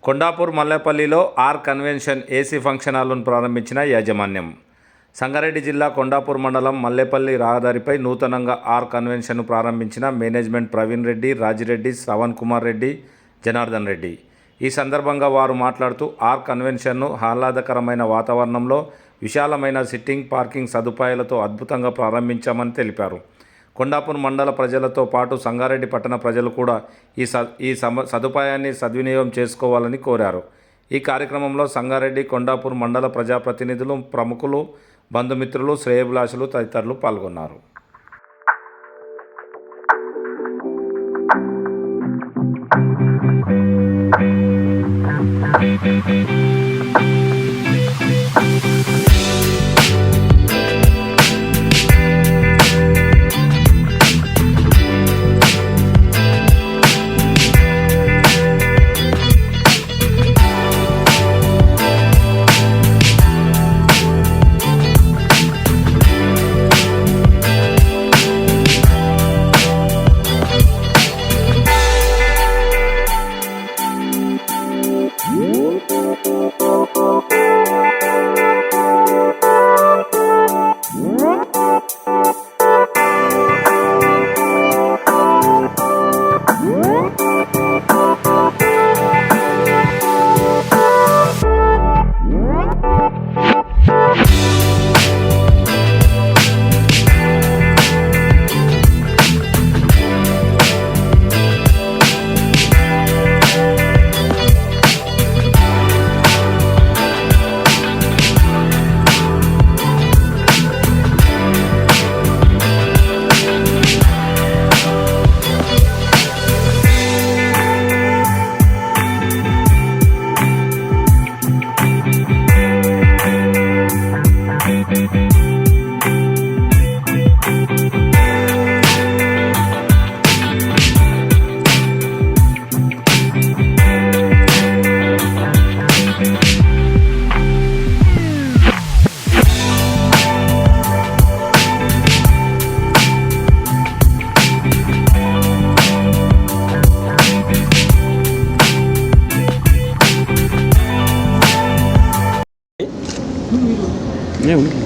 కొండాపూర్ మల్లేపల్లిలో R convention AC function హాల్ను ప్రారంభించిన యాజమాన్యం. సంగారెడ్డి జిల్లా కొండాపూర్ మండలం మల్లేపల్లి రహదారిపై నూతనంగా ఆర్ కన్వెన్షన్ను ప్రారంభించిన మేనేజ్మెంట్ ప్రవీణ్ రెడ్డి, రాజిరెడ్డి, శ్రవణ్ కుమార్ రెడ్డి, జనార్దన్ రెడ్డి. ఈ సందర్భంగా వారు మాట్లాడుతూ ఆర్ కన్వెన్షన్ను ఆహ్లాదకరమైన వాతావరణంలో విశాలమైన సిట్టింగ్, పార్కింగ్ సదుపాయాలతో అద్భుతంగా ప్రారంభించామని తెలిపారు. కొండాపూర్ మండల ప్రజలతో పాటు సంగారెడ్డి పట్టణ ప్రజలు కూడా ఈ సదుపాయాన్ని సద్వినియోగం చేసుకోవాలని కోరారు. ఈ కార్యక్రమంలో సంగారెడ్డి, కొండాపూర్ మండల ప్రజాప్రతినిధులు, ప్రముఖులు, బంధుమిత్రులు, శ్రేయోభిలాషులు తదితరులు పాల్గొన్నారు.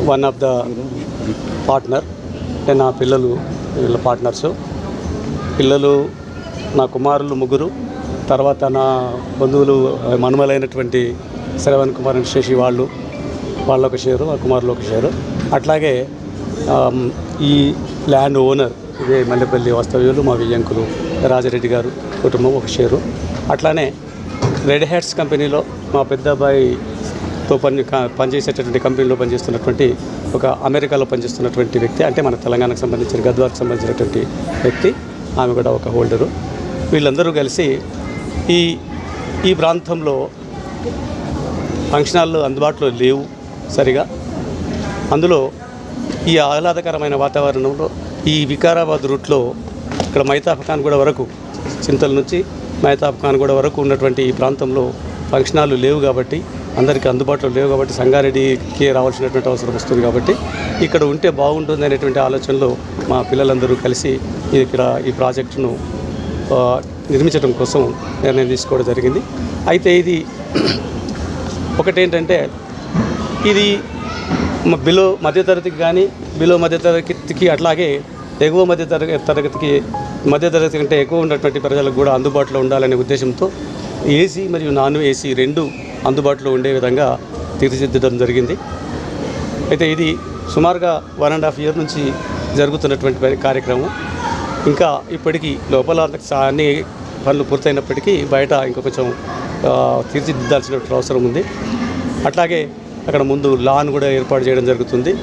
వన్ ఆఫ్ ద పార్ట్నర్ అంటే నా పిల్లలు వీళ్ళ పార్ట్నర్సు. పిల్లలు నా కుమారులు ముగ్గురు, తర్వాత నా బంధువులు మనుమలైనటువంటి శ్రవణ్ కుమార్ అండ్ శశి వాళ్ళొక షేరు, ఆ కుమారులు ఒక షేరు. అట్లాగే ఈ ల్యాండ్ ఓనర్ ఇదే మల్లెపల్లి వాస్తవ్యులు మా వియ్యంకులు రాజిరెడ్డి గారు కుటుంబం ఒక షేరు. అట్లానే రెడ్ హ్యాట్స్ కంపెనీలో మా పెద్ద అబ్బాయితో పనిచేసేటటువంటి కంపెనీలో పనిచేస్తున్నటువంటి ఒక అమెరికాలో పనిచేస్తున్నటువంటి వ్యక్తి, అంటే మన తెలంగాణకు సంబంధించిన గద్వాలకు సంబంధించినటువంటి వ్యక్తి, ఆమె కూడా ఒక హోల్డరు. వీళ్ళందరూ కలిసి ఈ ప్రాంతంలో ఫంక్షన్ హాల్లు అందుబాటులో లేవు సరిగా. అందులో ఈ ఆహ్లాదకరమైన వాతావరణంలో ఈ వికారాబాద్ రూట్లో ఇక్కడ మైతాబ్ ఖాన్గూడ వరకు, చింతల నుంచి మైతాబ్ ఖాన్గూడ వరకు ఉన్నటువంటి ఈ ప్రాంతంలో ఫంక్షన్ హాల్లు లేవు కాబట్టి, అందరికీ అందుబాటులో లేవు కాబట్టి, సంగారెడ్డికి రావాల్సినటువంటి అవసరం వస్తుంది కాబట్టి ఇక్కడ ఉంటే బాగుంటుంది అనేటువంటి ఆలోచనలో మా పిల్లలందరూ కలిసి ఇక్కడ ఈ ప్రాజెక్టును నిర్మించడం కోసం నిర్ణయం తీసుకోవడం జరిగింది. అయితే ఇది ఒకటేంటంటే, ఇది బిలో మధ్యతరగతికి కానీ, బిలో మధ్యతరగతికి అట్లాగే ఎగువ మధ్యతరగతి కంటే ఎక్కువ ఉన్నటువంటి ప్రజలకు కూడా అందుబాటులో ఉండాలనే ఉద్దేశంతో ఏసీ మరియు నాన్ ఏసీ రెండు అందుబాటులో ఉండే విధంగా తీర్చిదిద్దడం జరిగింది. అయితే ఇది సుమారుగా 1.5 years నుంచి జరుగుతున్నటువంటి కార్యక్రమం. ఇంకా ఇప్పటికీ లోపల అన్ని పనులు పూర్తయినప్పటికీ బయట ఇంకా కొంచెం తీర్చిదిద్దాల్సినటువంటి అవసరం ఉంది. అట్లాగే అక్కడ ముందు లాన్ కూడా ఏర్పాటు చేయడం జరుగుతుంది.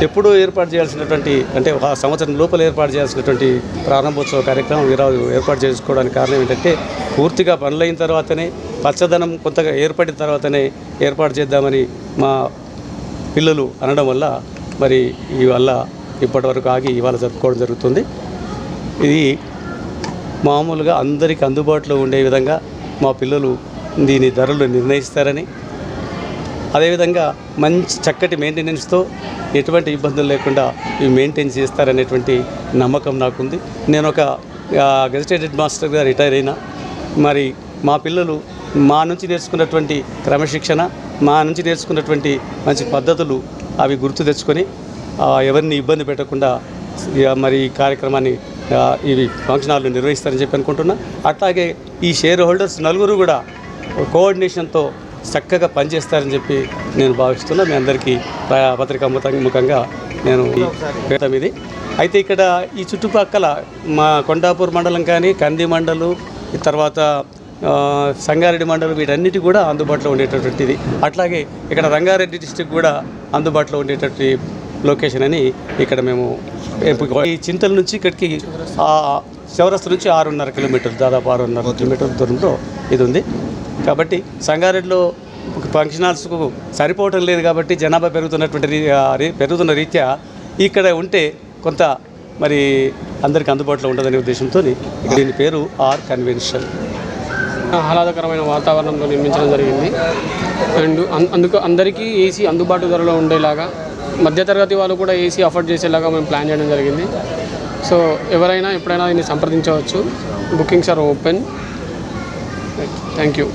ఎప్పుడూ ఏర్పాటు చేయాల్సినటువంటి, అంటే ఒక సంవత్సరం లోపల ఏర్పాటు చేయాల్సినటువంటి ప్రారంభోత్సవ కార్యక్రమం ఈరోజు ఏర్పాటు చేసుకోవడానికి కారణం ఏంటంటే, పూర్తిగా పనులైన తర్వాతనే, పచ్చదనం కొంతగా ఏర్పడిన తర్వాతనే ఏర్పాటు చేద్దామని మా పిల్లలు అనడం వల్ల మరి ఇవల్ల ఇప్పటివరకు ఆగి ఇవాళ జరుపుకోవడం జరుగుతుంది. ఇది మామూలుగా అందరికీ అందుబాటులో ఉండే విధంగా మా పిల్లలు దీని ధరలు నిర్ణయిస్తారని, అదేవిధంగా మంచి చక్కటి మెయింటెనెన్స్తో ఎటువంటి ఇబ్బందులు లేకుండా ఇవి మెయింటైన్ చేస్తారనేటువంటి నమ్మకం నాకుంది. నేను ఒక గెజిటెడ్ హెడ్ మాస్టర్గా రిటైర్ అయినా, మరి మా పిల్లలు మా నుంచి నేర్చుకున్నటువంటి క్రమశిక్షణ, మా నుంచి నేర్చుకున్నటువంటి మంచి పద్ధతులు అవి గుర్తు తెచ్చుకొని ఎవరిని ఇబ్బంది పెట్టకుండా మరి ఈ కార్యక్రమాన్ని ఇవి ఫంక్షన్ హాల్లో నిర్వహిస్తారని చెప్పి అనుకుంటున్నా. అట్లాగే ఈ షేర్ హోల్డర్స్ నలుగురు కూడా కోఆర్డినేషన్తో చక్కగా పనిచేస్తారని చెప్పి నేను భావిస్తున్నా. మీ అందరికీ పత్రికా ముఖంగా నేను పేతం ఇది. అయితే ఇక్కడ ఈ చుట్టుపక్కల మా కొండాపూర్ మండలం కానీ, కంది మండలం, తర్వాత సంగారెడ్డి మండలం, వీటన్నిటి కూడా అందుబాటులో ఉండేటటువంటిది. అట్లాగే ఇక్కడ రంగారెడ్డి డిస్టిక్ కూడా అందుబాటులో ఉండేటటువంటి లొకేషన్ అని ఇక్కడ మేము ఈ చింతల నుంచి ఇక్కడికి చౌరస్తా నుంచి 6.5 కిలోమీటర్లు, దాదాపు 6.5 కిలోమీటర్ల దూరంలో ఇది ఉంది. కాబట్టి సంగారెడ్డిలో ఫంక్షన్ హాల్స్కు సరిపోవటం లేదు కాబట్టి జనాభా పెరుగుతున్న రీత్యా ఇక్కడ ఉంటే కొంత మరి అందరికీ అందుబాటులో ఉండదనే ఉద్దేశంతో దీని పేరు ఆర్ కన్వెన్షన్. ఆహ్లాదకరమైన వాతావరణంలో నిర్మించడం జరిగింది. అండ్ అందుకు అందరికీ ఏసీ అందుబాటు ధరలో ఉండేలాగా, మధ్యతరగతి వాళ్ళు కూడా ఏసీ అఫోర్డ్ చేసేలాగా మేము ప్లాన్ చేయడం జరిగింది. సో ఎవరైనా ఎప్పుడైనా దీన్ని సంప్రదించవచ్చు. Bookings are open. Thank you.